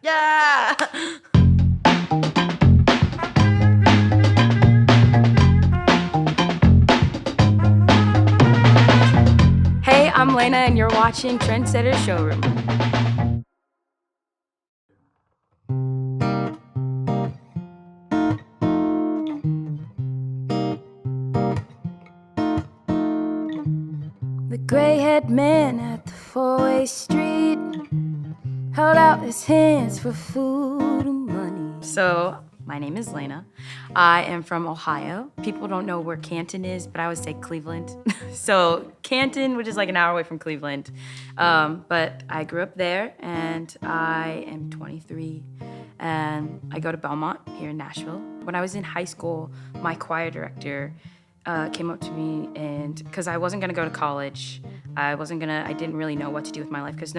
Yeah! Hey, I'm LAYNA and you're watching Trendsetters Showroom. The gray-haired man at the four-way street held out his hands for food and money. So, my name is LAYNA. I am from Ohio. People don't know where Canton is, but I always say Cleveland. So, Canton, which is like an hour away from Cleveland. But I grew up there, and I am 23, and I go to Belmont here in Nashville. When I was in high school, my choir director came up to me, and because I wasn't gonna go to college, I didn't really know what to do with my life because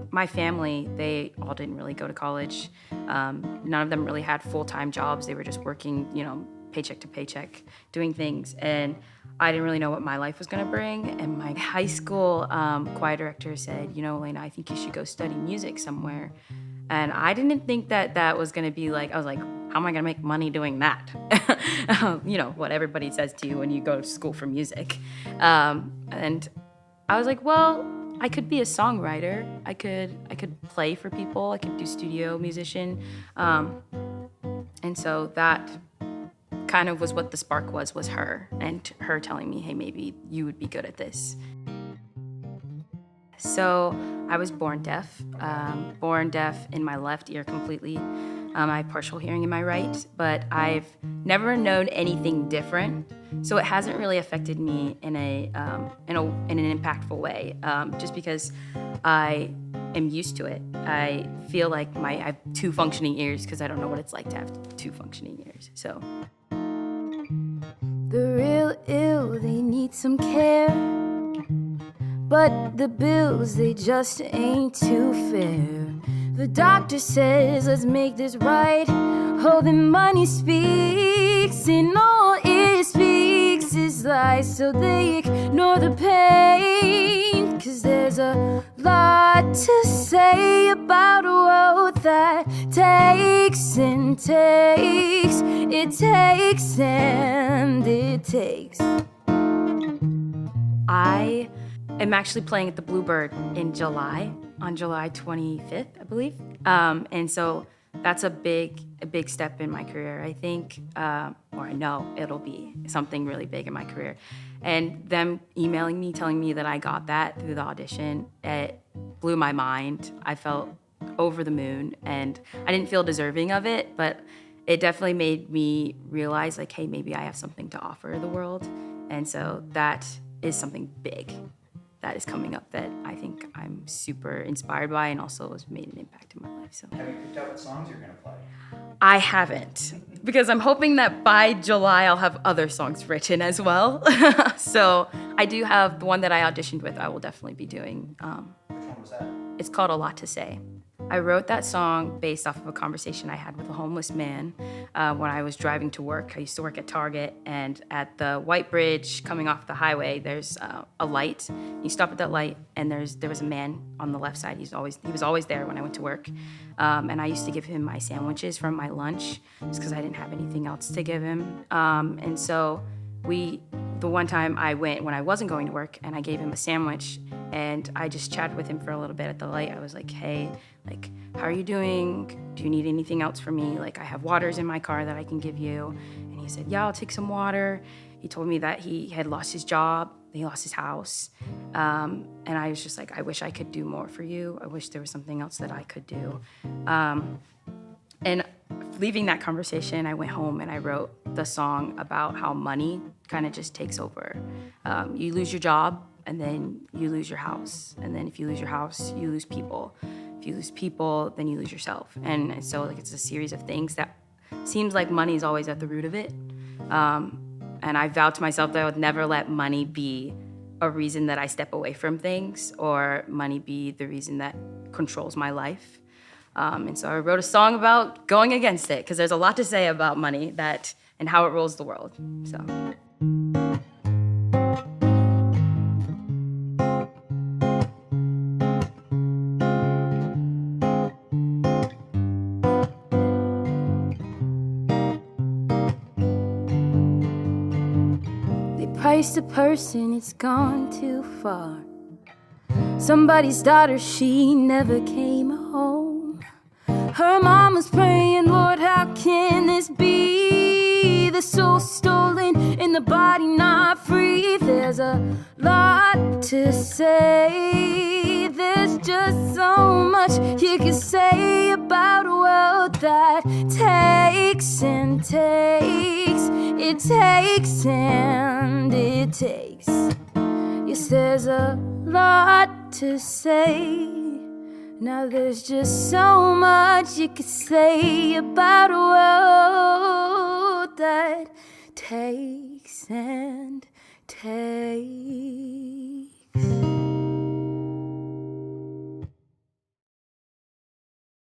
my family, they all didn't really go to college. None of them really had full-time jobs. They were just working, paycheck to paycheck, doing things. And I didn't really know what my life was gonna bring. And my high school choir director said, LAYNA, I think you should go study music somewhere. And I didn't think that was gonna be like, I was like, how am I gonna make money doing that? What everybody says to you when you go to school for music. And I was like, well, I could be a songwriter. I could play for people. I could do studio musician. And so that kind of was what the spark was her, and her telling me, hey, maybe you would be good at this. So I was born deaf in my left ear completely. I have partial hearing in my right, but I've never known anything different. So it hasn't really affected me in an impactful way, just because I am used to it. I feel like I have two functioning ears because I don't know what it's like to have two functioning ears. So the real ill, they need some care, but the bills, they just ain't too fair. The doctor says, let's make this right. Oh, the money speaks, and all it speaks is lies. So they ignore the pain, 'cause there's a lot to say about a world that takes and takes. It takes and it takes. I am actually playing at the Bluebird in July, on July 25th, I believe. And so that's a big step in my career, I think, or I know it'll be something really big in my career. And them emailing me, telling me that I got that through the audition, it blew my mind. I felt over the moon, and I didn't feel deserving of it, but it definitely made me realize, like, hey, maybe I have something to offer the world. And so that is something big that is coming up that I think I'm super inspired by, and also has made an impact in my life. So, have you picked out what songs you're gonna play? I haven't, because I'm hoping that by July I'll have other songs written as well. So I do have the one that I auditioned with. I will definitely be doing. Which one was that? It's called A Lot to Say. I wrote that song based off of a conversation I had with a homeless man when I was driving to work. I used to work at Target, and at the White Bridge coming off the highway, there's a light. You stop at that light, and there was a man on the left side. He was always there when I went to work, and I used to give him my sandwiches from my lunch just because I didn't have anything else to give him. And so the one time I went when I wasn't going to work, and I gave him a sandwich, and I just chatted with him for a little bit at the light. I was like, hey, like, how are you doing? Do you need anything else from me? Like, I have waters in my car that I can give you. And he said, yeah, I'll take some water. He told me that he had lost his job, he lost his house. And I was just like, I wish I could do more for you. I wish there was something else that I could do. And leaving that conversation, I went home and I wrote the song about how money kind of just takes over. You lose your job, and then you lose your house. And then if you lose your house, you lose people. If you lose people, then you lose yourself. And so, like, it's a series of things that seems like money is always at the root of it. And I vowed to myself that I would never let money be a reason that I step away from things, or money be the reason that controls my life. And so I wrote a song about going against it, because there's a lot to say about money and how it rules the world. So. Christ a person, it's gone too far. Somebody's daughter, she never came home. Her mom was praying, Lord, how can this be? The soul stolen and the body not free. There's a lot to say. There's just so much you can say about a world that takes and takes. It takes and it takes. Yes, there's a lot to say. Now there's just so much you could say about a world that takes and takes.